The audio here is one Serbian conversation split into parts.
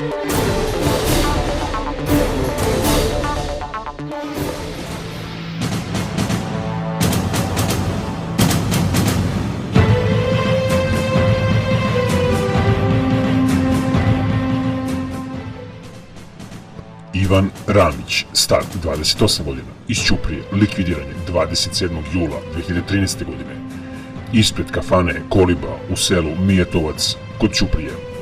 Ivan Ramić, star 28 godina, iz Ćuprije, likvidiran je 27. jula 2013. godine ispred kafane Koliba u selu Mijetovac kod Ćuprije.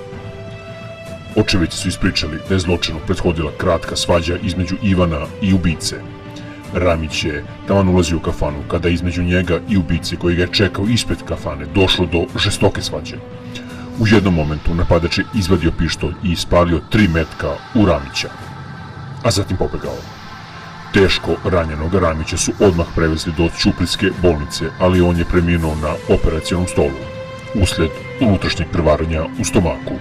Očevici su ispričali da je zločinu prethodila kratka svađa između Ivana i ubice. Ramić je taman ulazio u kafanu kada je između njega i ubice koji ga je čekao ispred kafane došlo do žestoke svađe. U jednom momentu napadač je izvadio pištolj i ispalio 3 metka u Ramića, a zatim pobegao. Teško ranjenog Ramića su odmah prevezli do ćuprijske bolnice, ali on je preminuo na operacionom stolu usled unutrašnjeg krvarenja u stomaku.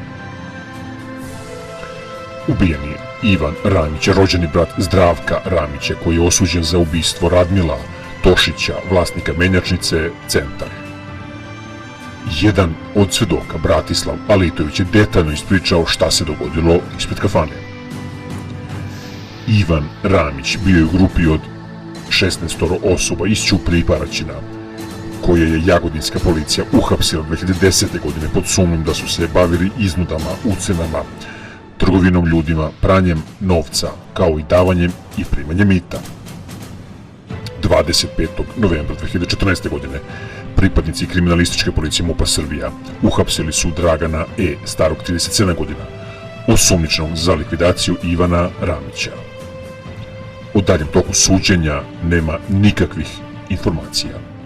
Ubijen je Ivan Ramić, rođeni brat Zdravka Ramića, koji je osuđen za ubistvo Radmila Tošića, vlasnika menjačnice Centar. Jedan od svedoka, Bratislav Alitović, je detaljno ispričao šta se dogodilo ispred kafane. Ivan Ramić bio je u grupi od 16 osoba iz Ćuprije i Paraćina, koje je jagodinska policija uhapsila 2010. godine pod sumnjom da su se bavili iznudama, ucenama, trgovinom ljudima, pranjem novca, kao i davanjem i primanjem mita. 25. novembra 2014. godine pripadnici kriminalističke policije MUP-a Srbija uhapsili su Dragana E, starog 37 godina, osumnjičenog za likvidaciju Ivana Ramića. O daljem toku suđenja nema nikakvih informacija.